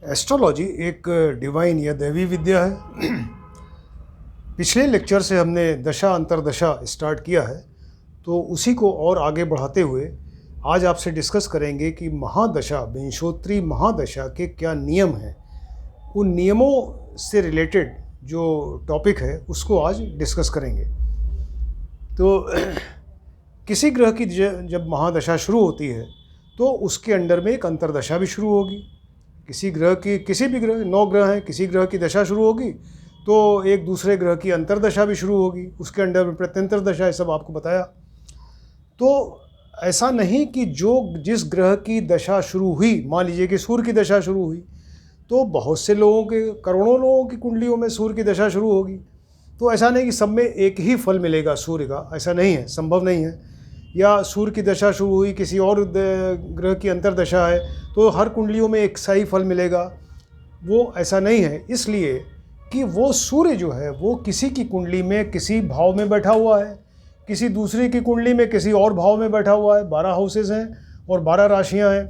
Astrology एक divine या दैवी विद्या है। पिछले लेक्चर से हमने दशा अंतरदशा स्टार्ट किया है, तो उसी को और आगे बढ़ाते हुए आज आपसे डिस्कस करेंगे कि महादशा, विंशोत्तरी महादशा के क्या नियम हैं। उन नियमों से रिलेटेड जो टॉपिक है उसको आज डिस्कस करेंगे। तो किसी ग्रह की जब महादशा शुरू होती है तो उसके अंडर में एक अंतरदशा भी शुरू होगी। किसी ग्रह की, किसी भी ग्रह, 9 ग्रह हैं, किसी ग्रह की दशा शुरू होगी तो एक दूसरे ग्रह की अंतरदशा भी शुरू होगी, उसके अंडर में प्रत्यंतर दशा, ये सब आपको बताया। तो ऐसा नहीं कि जिस ग्रह की दशा शुरू हुई, मान लीजिए कि सूर्य की दशा शुरू हुई तो बहुत से लोगों के, करोड़ों लोगों की कुंडलियों में सूर्य की दशा शुरू होगी, तो ऐसा नहीं कि सब में एक ही फल मिलेगा सूर्य का, ऐसा नहीं है, संभव नहीं है। या सूर्य की दशा शुरू हुई, किसी और ग्रह की अंतरदशा है तो हर कुंडलियों में एक सा ही फल मिलेगा, वो ऐसा नहीं है। इसलिए कि वो सूर्य जो है वो किसी की कुंडली में किसी भाव में बैठा हुआ है, किसी दूसरे की कुंडली में किसी और भाव में बैठा हुआ है। 12 हाउसेस हैं और 12 राशियां हैं,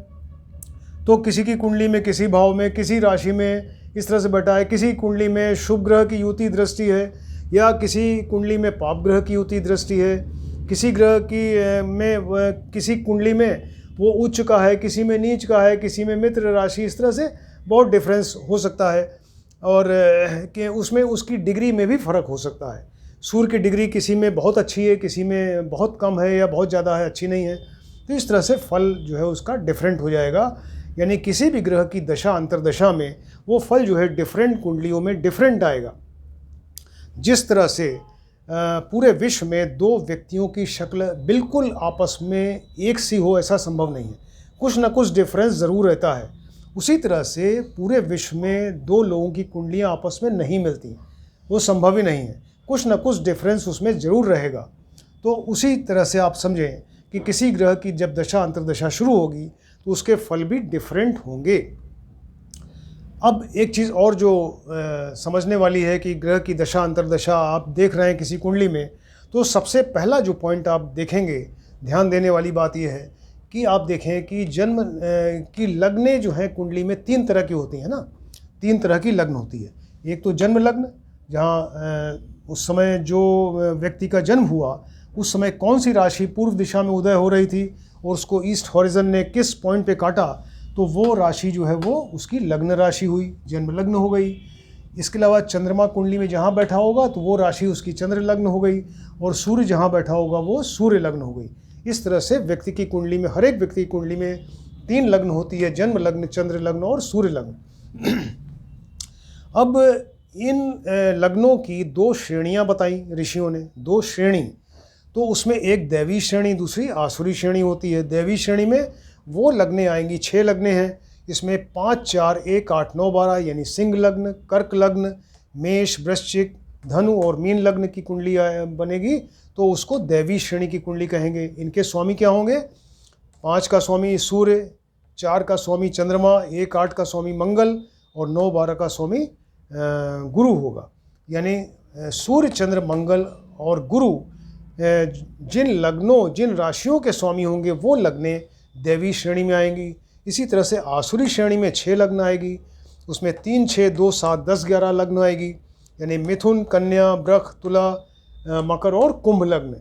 तो किसी की कुंडली में किसी भाव में, किसी राशि में इस तरह से बैठा है। किसी कुंडली में शुभ ग्रह की युति दृष्टि है, या किसी कुंडली में पाप ग्रह की युति दृष्टि है, किसी ग्रह की किसी कुंडली में वो उच्च का है, किसी में नीच का है, किसी में मित्र राशि, इस तरह से बहुत डिफरेंस हो सकता है। और कि उसमें उसकी डिग्री में भी फ़र्क हो सकता है। सूर्य की डिग्री किसी में बहुत अच्छी है, किसी में बहुत कम है, या बहुत ज़्यादा है, अच्छी नहीं है। तो इस तरह से फल जो है उसका डिफरेंट हो जाएगा। यानी किसी भी ग्रह की दशा अंतरदशा में वो फल जो है डिफरेंट कुंडलियों में डिफरेंट आएगा। जिस तरह से पूरे विश्व में 2 व्यक्तियों की शक्ल बिल्कुल आपस में एक सी हो, ऐसा संभव नहीं है, कुछ ना कुछ डिफरेंस ज़रूर रहता है। उसी तरह से पूरे विश्व में 2 लोगों की कुंडलियां आपस में नहीं मिलती, वो संभव ही नहीं है, कुछ ना कुछ डिफरेंस उसमें ज़रूर रहेगा। तो उसी तरह से आप समझें कि किसी ग्रह की जब दशा अंतरदशा शुरू होगी तो उसके फल भी डिफरेंट होंगे। अब एक चीज़ और जो समझने वाली है कि ग्रह की दशा अंतरदशा आप देख रहे हैं किसी कुंडली में, तो सबसे पहला जो पॉइंट आप देखेंगे, ध्यान देने वाली बात यह है कि आप देखें कि जन्म की लग्नें जो हैं कुंडली में 3 तरह की होती हैं ना, 3 तरह की लग्न होती है। एक तो जन्म लग्न, जहाँ उस समय जो व्यक्ति का जन्म हुआ उस समय कौन सी राशि पूर्व दिशा में उदय हो रही थी और उसको ईस्ट हॉरिजन ने किस पॉइंट पे काटा, तो वो राशि जो है वो उसकी लग्न राशि हुई, जन्म लग्न हो गई। इसके अलावा चंद्रमा कुंडली में जहाँ बैठा होगा तो वो राशि उसकी चंद्र लग्न हो गई, और सूर्य जहाँ बैठा होगा वो सूर्य लग्न हो गई। इस तरह से व्यक्ति की कुंडली में, हर एक व्यक्ति की कुंडली में 3 लग्न होती है, जन्म लग्न, चंद्र लग्न और सूर्य लग्न। अब इन लग्नों की 2 श्रेणियाँ बताई ऋषियों ने, 2 श्रेणी। तो उसमें एक दैवी श्रेणी, दूसरी आसुरी श्रेणी होती है। दैवी श्रेणी में वो लग्नें आएंगी, 6 लग्नें हैं। इसमें 5, 4, 1, 8, 9, 12 यानी सिंह लग्न, कर्क लग्न, मेष, वृश्चिक, धनु और मीन लग्न की कुंडली बनेगी, तो उसको दैवी श्रेणी की कुंडली कहेंगे। इनके स्वामी क्या होंगे? 5 का स्वामी सूर्य, 4 का स्वामी चंद्रमा, 1, 8 का स्वामी मंगल और 9, 12 का स्वामी गुरु होगा। यानी सूर्य, चंद्र, मंगल और गुरु जिन लग्नों, जिन राशियों के स्वामी होंगे वो लग्नें दैवी श्रेणी में आएंगी। इसी तरह से आसुरी श्रेणी में 6 लग्न आएगी, उसमें 3, 6, 2, 7, 10, 11 लग्न आएगी, यानी मिथुन, कन्या, वृष, तुला, मकर और कुंभ लग्न।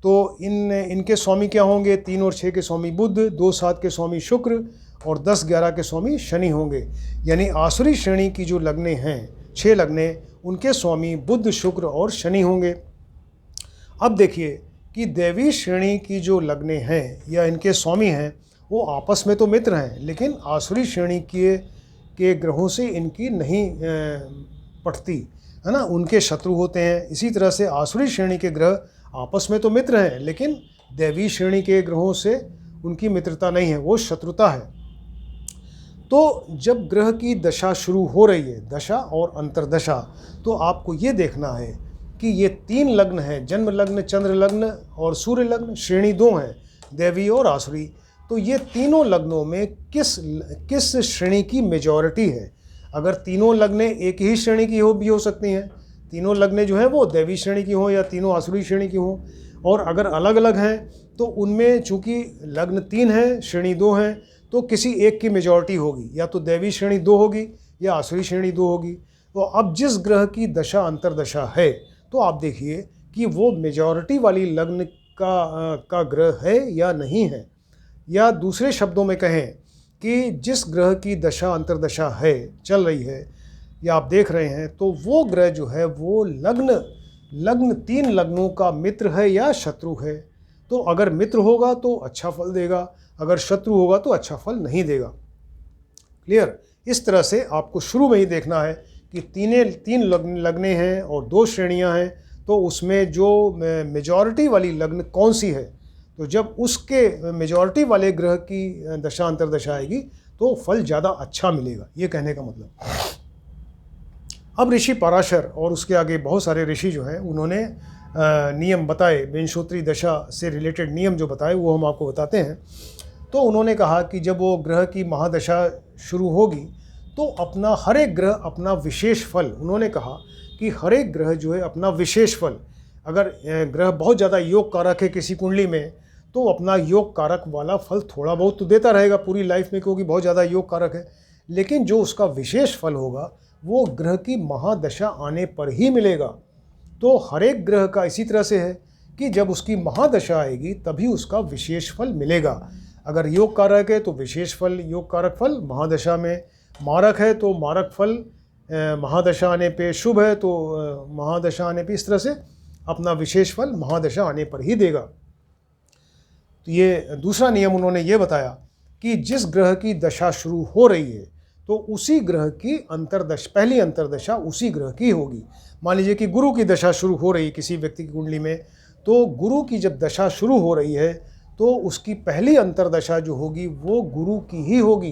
तो इनके स्वामी क्या होंगे? 3 और 6 के स्वामी बुध, 2, 7 के स्वामी शुक्र और 10, 11 के स्वामी शनि होंगे। यानी आसुरी श्रेणी की जो लग्नें हैं, 6 लग्नें, उनके स्वामी बुध, शुक्र और शनि होंगे। अब देखिए कि दैवी श्रेणी की जो लग्नें हैं या इनके स्वामी हैं वो आपस में तो मित्र हैं, लेकिन आसुरी श्रेणी के ग्रहों से इनकी नहीं पटती, है ना, उनके शत्रु होते हैं। इसी तरह से आसुरी श्रेणी के ग्रह आपस में तो मित्र हैं, लेकिन दैवी श्रेणी के ग्रहों से उनकी मित्रता नहीं है, वो शत्रुता है। तो जब ग्रह की दशा शुरू हो रही है, दशा और अंतरदशा, तो आपको ये देखना है कि ये 3 लग्न हैं, जन्म लग्न, चंद्र लग्न और सूर्य लग्न, श्रेणी 2 हैं, दैवी और आसुरी। तो ये तीनों लग्नों में किस श्रेणी की मेजॉरिटी है। अगर तीनों लग्नें एक ही श्रेणी की भी हो सकती हैं, तीनों लग्नें जो हैं वो दैवी श्रेणी की हों या तीनों आसुरी श्रेणी की हों, और अगर अलग अलग हैं तो उनमें चूँकि लग्न 3 है, श्रेणी 2 हैं, तो किसी एक की मेजॉरिटी होगी, या तो दैवी श्रेणी 2 होगी या आसुरी श्रेणी 2 होगी। तो अब जिस ग्रह की दशा अंतर्दशा है, तो आप देखिए कि वो मेजॉरिटी वाली लग्न का ग्रह है या नहीं है, या दूसरे शब्दों में कहें कि जिस ग्रह की दशा अंतर्दशा है, चल रही है या आप देख रहे हैं, तो वो ग्रह जो है वो लग्न 3 लग्नों का मित्र है या शत्रु है। तो अगर मित्र होगा तो अच्छा फल देगा, अगर शत्रु होगा तो अच्छा फल नहीं देगा। क्लियर? इस तरह से आपको शुरू में ही देखना है कि तीन लग्नें हैं और 2 श्रेणियां हैं, तो उसमें जो मेजॉरिटी वाली लग्न कौन सी है, तो जब उसके मेजॉरिटी वाले ग्रह की दशा अंतर्दशा आएगी तो फल ज़्यादा अच्छा मिलेगा, ये कहने का मतलब। अब ऋषि पराशर और उसके आगे बहुत सारे ऋषि जो हैं उन्होंने नियम बताए, विंशोत्तरी दशा से रिलेटेड नियम जो बताए वो हम आपको बताते हैं। तो उन्होंने कहा कि जब वो ग्रह की महादशा शुरू होगी तो अपना हर एक ग्रह अपना विशेष फल, उन्होंने कहा कि हर एक ग्रह जो है अपना विशेष फल, अगर ग्रह बहुत ज़्यादा योग कारक है किसी कुंडली में तो अपना योग कारक वाला फल थोड़ा बहुत तो देता रहेगा पूरी लाइफ में, क्योंकि बहुत ज़्यादा योग कारक है, लेकिन जो उसका विशेष फल होगा वो ग्रह की महादशा आने पर ही मिलेगा। तो हर एक ग्रह का इसी तरह से है कि जब उसकी महादशा आएगी तभी उसका विशेष फल मिलेगा। अगर योग कारक है तो विशेष फल, योग कारक फल महादशा में, मारक है तो मारक फल महादशा आने पे, शुभ है तो महादशा आने पे, इस तरह से अपना विशेष फल महादशा आने पर ही देगा। तो ये दूसरा नियम उन्होंने ये बताया कि जिस ग्रह की दशा शुरू हो रही है तो उसी ग्रह की पहली अंतर्दशा उसी ग्रह की होगी। मान लीजिए कि गुरु की दशा शुरू हो रही है किसी व्यक्ति की कुंडली में, तो गुरु की जब दशा शुरू हो रही है तो उसकी पहली अंतर्दशा जो होगी वो गुरु की ही होगी,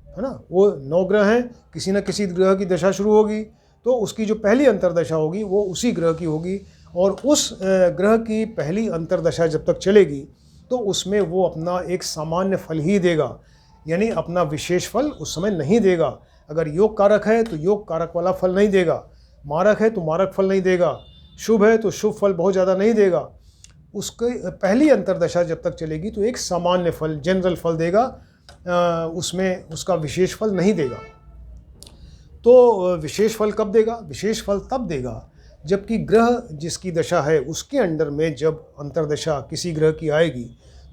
है ना। वो 9 ग्रह हैं, किसी न किसी ग्रह की दशा शुरू होगी तो उसकी जो पहली अंतर्दशा होगी वो उसी ग्रह की होगी, और उस ग्रह की पहली अंतर्दशा जब तक चलेगी तो उसमें वो अपना एक सामान्य फल ही देगा, यानी अपना विशेष फल उस समय नहीं देगा। अगर योग कारक है तो योग कारक वाला फल नहीं देगा, मारक है तो मारक फल नहीं देगा, शुभ है तो शुभ फल बहुत ज़्यादा नहीं देगा। उसके पहली अंतर्दशा जब तक चलेगी तो एक सामान्य फल, जनरल फल देगा, उसमें उसका विशेष फल नहीं देगा। तो विशेष फल कब देगा? विशेष फल तब देगा जबकि ग्रह जिसकी दशा है उसके अंडर में जब अंतर्दशा किसी ग्रह की आएगी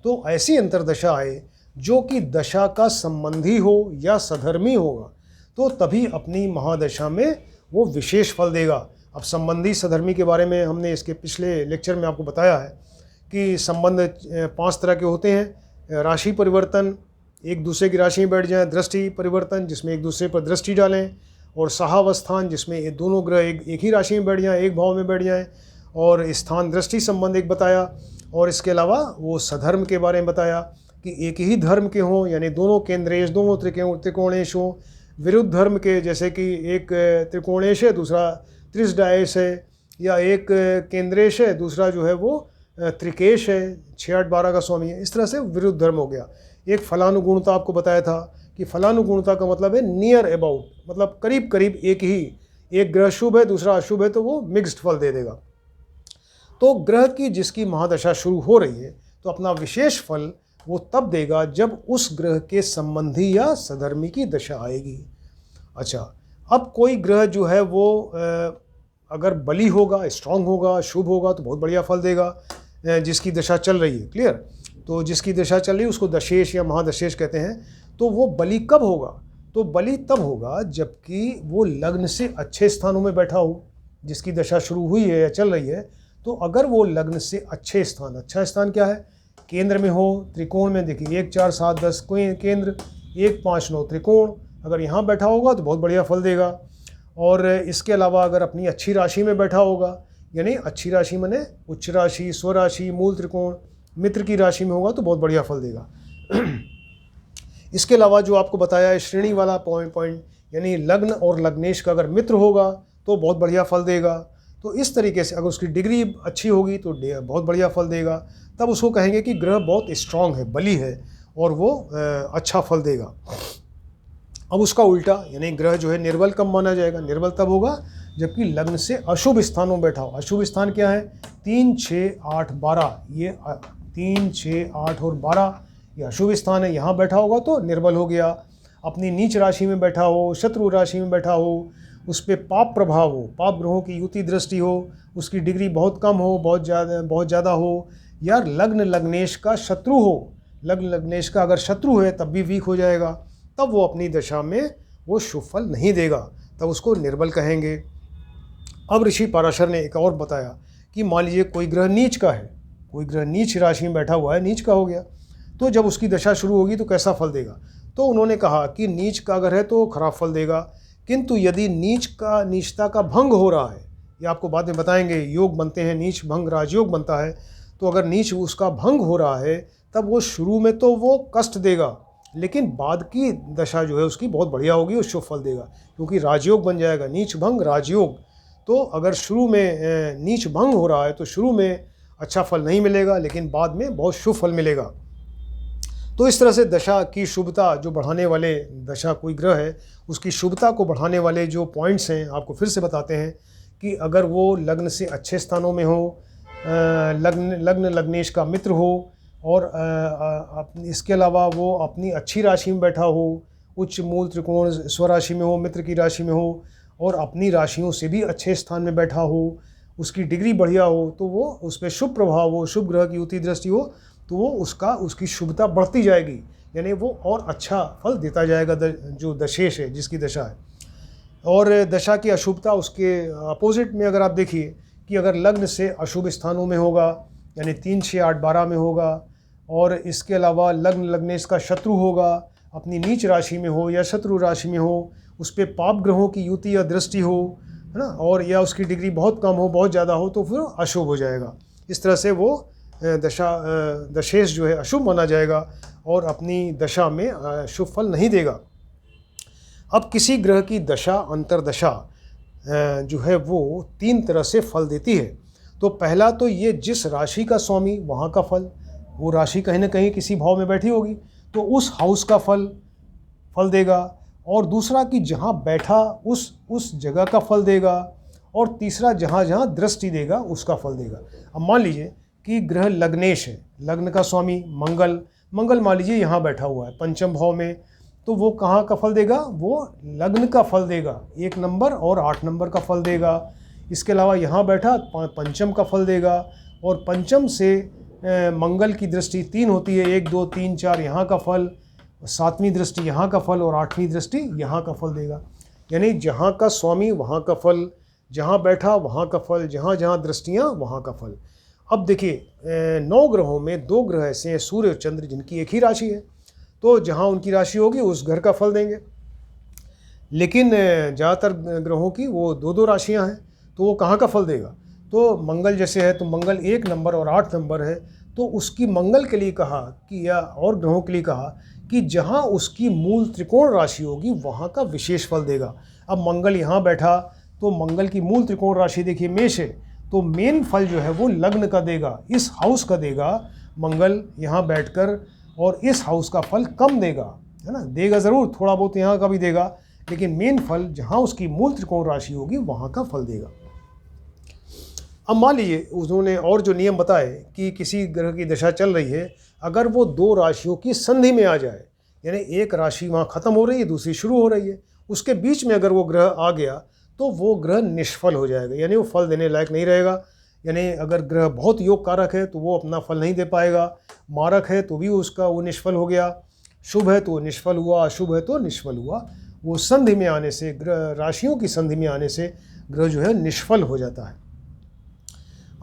तो ऐसी अंतर्दशा आए जो कि दशा का संबंधी हो या सधर्मी होगा, तो तभी अपनी महादशा में वो विशेष फल देगा। अब संबंधी सधर्मी के बारे में हमने इसके पिछले लेक्चर में आपको बताया है कि संबंध 5 तरह के होते हैं। राशि परिवर्तन, एक दूसरे की राशि में बैठ जाएं, दृष्टि परिवर्तन जिसमें एक दूसरे पर दृष्टि डालें, और सहावस्थान जिसमें ये दोनों ग्रह एक ही राशि में बैठ जाएं, एक भाव में बैठ जाएं, और स्थान दृष्टि संबंध एक बताया। और इसके अलावा वो सधर्म के बारे में बताया कि एक ही धर्म के हों, यानी दोनों केंद्रेश, दोनों त्रिकोणेश हों। विरुद्ध धर्म के, जैसे कि एक त्रिकोणेश है दूसरा त्रिसडायश है, या एक केंद्रेश है दूसरा जो है वो त्रिकेश है, 6-8-12 का स्वामी है, इस तरह से विरुद्ध धर्म हो गया। एक फलानुगुणता आपको बताया था कि फलानुगुणता का मतलब है नियर अबाउट, मतलब करीब करीब एक ही, एक ग्रह शुभ है दूसरा अशुभ है तो वो मिक्स्ड फल दे देगा। तो ग्रह की जिसकी महादशा शुरू हो रही है तो अपना विशेष फल वो तब देगा जब उस ग्रह के संबंधी या सधर्मी की दशा आएगी। अच्छा, अब कोई ग्रह जो है वो अगर बली होगा, स्ट्रांग होगा, शुभ होगा तो बहुत बढ़िया फल देगा जिसकी दशा चल रही है। क्लियर? तो जिसकी दशा चल रही है उसको दशेश या महादशेश कहते हैं। तो वो बली कब होगा? तो बली तब होगा जबकि वो लग्न से अच्छे स्थानों में बैठा हो, जिसकी दशा शुरू हुई है या चल रही है। तो अगर वो लग्न से अच्छे स्थान, अच्छा स्थान क्या है? केंद्र में हो, त्रिकोण में, देखिए 1 4 7 10 केंद्र, 1 5 9 त्रिकोण, अगर यहाँ बैठा होगा तो बहुत बढ़िया फल देगा। और इसके अलावा अगर अपनी अच्छी राशि में बैठा होगा, यानी अच्छी राशि माने उच्च राशि, स्वराशि, मूल त्रिकोण, मित्र की राशि में होगा तो बहुत बढ़िया फल देगा। इसके अलावा जो आपको बताया है श्रेणी वाला पॉइंट, यानी लग्न और लग्नेश का अगर मित्र होगा तो बहुत बढ़िया फल देगा। तो इस तरीके से अगर उसकी डिग्री अच्छी होगी तो बहुत बढ़िया फल देगा, तब उसको कहेंगे कि ग्रह बहुत स्ट्रांग है, बली है और वो अच्छा फल देगा। अब उसका उल्टा, यानी ग्रह जो है निर्बल कब माना जाएगा? निर्बल तब होगा जबकि लग्न से अशुभ स्थानों में बैठा हो। अशुभ स्थान क्या है? 3 6 8 12, ये 3 6 8 और 12 ये अशुभ स्थान है, यहाँ बैठा होगा तो निर्बल हो गया। अपनी नीच राशि में बैठा हो, शत्रु राशि में बैठा हो, उस पर पाप प्रभाव हो, पाप ग्रहों की युति दृष्टि हो, उसकी डिग्री बहुत कम हो, बहुत ज़्यादा हो, या लग्न लग्नेश का शत्रु हो, लग्न लग्नेश का अगर शत्रु है तब भी वीक हो जाएगा, तब वो अपनी दशा में वो शुभ फल नहीं देगा, तब उसको निर्बल कहेंगे। अब ऋषि पराशर ने एक और बताया कि मान लीजिए कोई ग्रह नीच का है, कोई ग्रह नीच राशि में बैठा हुआ है, नीच का हो गया, तो जब उसकी दशा शुरू होगी तो कैसा फल देगा। तो उन्होंने कहा कि नीच का अगर है तो खराब फल देगा, किंतु यदि नीचता का भंग हो रहा है, ये आपको बाद में बताएंगे, योग बनते हैं, नीच भंग राजयोग बनता है, तो अगर नीच उसका भंग हो रहा है तब वो शुरू में तो वो कष्ट देगा, लेकिन बाद की दशा जो है उसकी बहुत बढ़िया होगी, वो शुभ फल देगा, क्योंकि राजयोग बन जाएगा, नीच भंग राजयोग। तो अगर शुरू में नीच भंग हो रहा है तो शुरू में अच्छा फल नहीं मिलेगा, लेकिन बाद में बहुत शुभ फल मिलेगा। तो इस तरह से दशा की शुभता जो बढ़ाने वाले, दशा कोई ग्रह है उसकी शुभता को बढ़ाने वाले जो पॉइंट्स हैं आपको फिर से बताते हैं कि अगर वो लग्न से अच्छे स्थानों में हो, लग्न लग्नेश का मित्र हो, और इसके अलावा वो अपनी अच्छी राशि में बैठा हो, उच्च मूल त्रिकोण स्वराशि में हो, मित्र की राशि में हो, और अपनी राशियों से भी अच्छे स्थान में बैठा हो, उसकी डिग्री बढ़िया हो, तो वो उस पर शुभ प्रभाव हो, शुभ ग्रह की युति दृष्टि हो, तो वो उसकी शुभता बढ़ती जाएगी, यानी वो और अच्छा फल देता जाएगा जो दशेश है, जिसकी दशा है। और दशा की अशुभता उसके अपोजिट में अगर आप देखिए कि अगर लग्न से अशुभ स्थानों में होगा, यानी 3, 6, 8, 12 में होगा, और इसके अलावा लग्न लग्नेश का शत्रु होगा, अपनी नीच राशि में हो या शत्रु राशि में हो, उस पर पाप ग्रहों की युति या दृष्टि हो, है ना, और या उसकी डिग्री बहुत कम हो, बहुत ज़्यादा हो, तो फिर अशुभ हो जाएगा। इस तरह से वो दशेश जो है अशुभ माना जाएगा और अपनी दशा में शुभ फल नहीं देगा। अब किसी ग्रह की दशा अंतर्दशा जो है वो 3 तरह से फल देती है। तो पहला तो ये जिस राशि का स्वामी वहाँ का फल, वो राशि कहीं ना कहीं किसी भाव में बैठी होगी तो उस हाउस का फल देगा, और दूसरा कि जहाँ बैठा उस जगह का फल देगा, और तीसरा जहाँ जहाँ दृष्टि देगा उसका फल देगा। अब मान लीजिए कि ग्रह लग्नेश है, लग्न का स्वामी मंगल मान लीजिए यहाँ बैठा हुआ है पंचम भाव में, तो वो कहाँ का फल देगा, वो लग्न का फल देगा, 1 नंबर और 8 नंबर का फल देगा। इसके अलावा यहाँ बैठा पंचम का फल देगा, और पंचम से मंगल की दृष्टि 3 होती है, 1, 2, 3, 4 यहाँ का फल, 7वीं दृष्टि यहाँ का फल, और 8वीं दृष्टि यहाँ का फल देगा। यानी जहाँ का स्वामी वहाँ का फल, जहाँ बैठा वहाँ का फल, जहाँ जहाँ दृष्टियाँ वहाँ का फल। अब देखिए 9 ग्रहों में 2 ग्रह ऐसे हैं, सूर्य और चंद्र, जिनकी एक ही राशि है, तो जहाँ उनकी राशि होगी उस घर का फल देंगे। लेकिन ज़्यादातर ग्रहों की वो 2-2 राशियाँ हैं, तो वो कहाँ का फल देगा। तो मंगल जैसे है तो मंगल 1 नंबर और 8 नंबर है, तो उसकी मंगल के लिए कहा कि, या और ग्रहों के लिए कहा कि जहाँ उसकी मूल त्रिकोण राशि होगी वहाँ का विशेष फल देगा। अब मंगल यहाँ बैठा तो मंगल की मूल त्रिकोण राशि देखिए मेष है, तो मेन फल जो है वो लग्न का देगा, इस हाउस का देगा मंगल यहाँ बैठकर, और इस हाउस का फल कम देगा, है ना, देगा ज़रूर, थोड़ा बहुत यहाँ का भी देगा, लेकिन मेन फल जहाँ उसकी मूल त्रिकोण राशि होगी वहाँ का फल देगा। अब मान लीजिए उन्होंने और जो नियम बताए कि किसी ग्रह की दशा चल रही है, अगर वो 2 राशियों की संधि में आ जाए, यानी एक राशि वहाँ ख़त्म हो रही है, दूसरी शुरू हो रही है, उसके बीच में अगर वो ग्रह आ गया तो वो ग्रह निष्फल हो जाएगा, यानी वो फल देने लायक नहीं रहेगा। यानी अगर ग्रह बहुत योग कारक है तो वो अपना फल नहीं दे पाएगा, मारक है तो भी उसका वो निष्फल हो गया, शुभ है तो वो निष्फल हुआ, अशुभ है तो निष्फल हुआ। वो संधि में आने से, ग्रह राशियों की संधि में आने से ग्रह जो है निष्फल हो जाता है।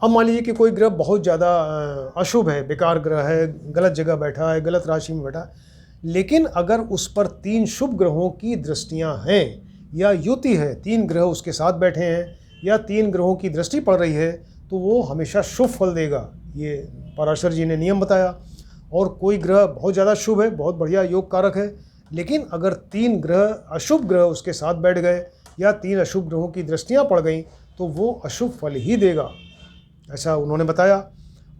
अब मान लीजिए कि कोई ग्रह बहुत ज़्यादा अशुभ है, बेकार ग्रह है, गलत जगह बैठा है, गलत राशि में बैठा, लेकिन अगर उस पर 3 शुभ ग्रहों की दृष्टियां हैं या युति है, 3 ग्रह उसके साथ बैठे हैं या 3 ग्रहों की दृष्टि पड़ रही है, तो वो हमेशा शुभ फल देगा, ये पराशर जी ने नियम बताया। और कोई ग्रह बहुत ज़्यादा शुभ है, बहुत बढ़िया योग कारक है, लेकिन अगर 3 ग्रह अशुभ ग्रह उसके साथ बैठ गए या 3 अशुभ ग्रहों की दृष्टियाँ पड़ गई तो वो अशुभ फल ही देगा, ऐसा उन्होंने बताया।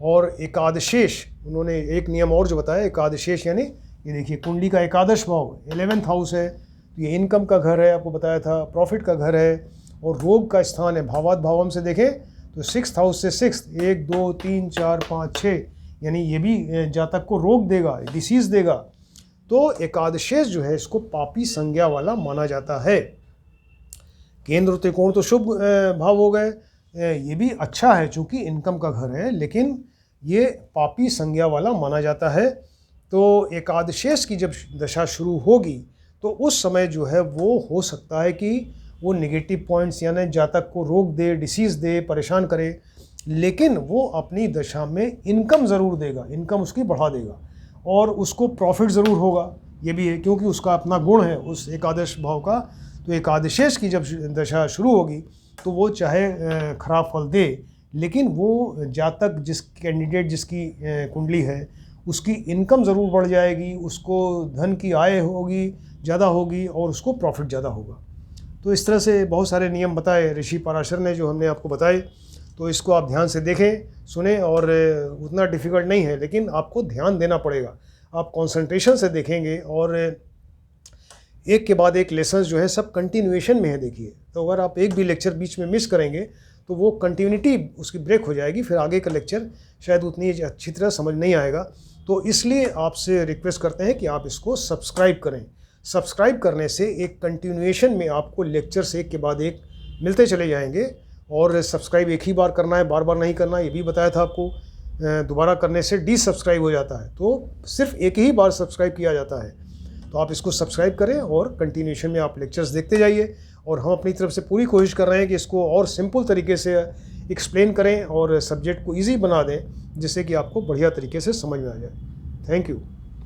और एकादशेष, उन्होंने एक नियम और जो बताया, एकादशेष यानी ये देखिए कुंडली का एकादश भाव 11th हाउस है, तो ये इनकम का घर है, आपको बताया था, प्रॉफिट का घर है, और रोग का स्थान है। भावात भावम से देखें तो 6th हाउस से 6th, 1, 2, 3, 4, 5, 6 यानी ये भी जातक को रोग देगा, डिसीज़ देगा, तो एकादशेश जो है इसको पापी संज्ञा वाला माना जाता है। केंद्र त्रिकोण तो शुभ भाव हो गए, ये भी अच्छा है चूँकि इनकम का घर है, लेकिन ये पापी संज्ञा वाला माना जाता है। तो एकादशेश की जब दशा शुरू होगी तो उस समय जो है वो हो सकता है कि वो नेगेटिव पॉइंट्स यानी जातक को रोग दे, डिसीज़ दे, परेशान करे, लेकिन वो अपनी दशा में इनकम ज़रूर देगा, इनकम उसकी बढ़ा देगा और उसको प्रॉफिट ज़रूर होगा। ये भी है क्योंकि उसका अपना गुण है उस एकादश भाव का। तो एकादशेश की जब दशा शुरू होगी तो वो चाहे खराब फल दे, लेकिन वो जातक जिस कैंडिडेट जिसकी कुंडली है उसकी इनकम ज़रूर बढ़ जाएगी, उसको धन की आय होगी, ज़्यादा होगी और उसको प्रॉफिट ज़्यादा होगा। तो इस तरह से बहुत सारे नियम बताए ऋषि पराशर ने जो हमने आपको बताए, तो इसको आप ध्यान से देखें, सुने, और उतना डिफ़िकल्ट नहीं है लेकिन आपको ध्यान देना पड़ेगा। आप कंसंट्रेशन से देखेंगे और एक के बाद एक लेसन्स जो है सब कंटिन्यूएशन में है। देखिए, तो अगर आप एक भी लेक्चर बीच में मिस करेंगे तो वो कंटिन्यूटी उसकी ब्रेक हो जाएगी, फिर आगे का लेक्चर शायद उतनी अच्छी तरह समझ नहीं आएगा। तो इसलिए आपसे रिक्वेस्ट करते हैं कि आप इसको सब्सक्राइब करें। सब्सक्राइब करने से एक कंटिन्यूएशन में आपको लेक्चर्स एक के बाद एक मिलते चले जाएंगे। और सब्सक्राइब एक ही बार करना है, बार बार नहीं करना, ये भी बताया था आपको। दोबारा करने से डीसब्सक्राइब हो जाता है, तो सिर्फ एक ही बार सब्सक्राइब किया जाता है। तो आप इसको सब्सक्राइब करें और कंटिन्यूएशन में आप लेक्चर्स देखते जाइए। और हम अपनी तरफ से पूरी कोशिश कर रहे हैं कि इसको और सिंपल तरीके से एक्सप्लेन करें और सब्जेक्ट को ईजी बना दें, जिससे कि आपको बढ़िया तरीके से समझ में आ जाए। Thank you.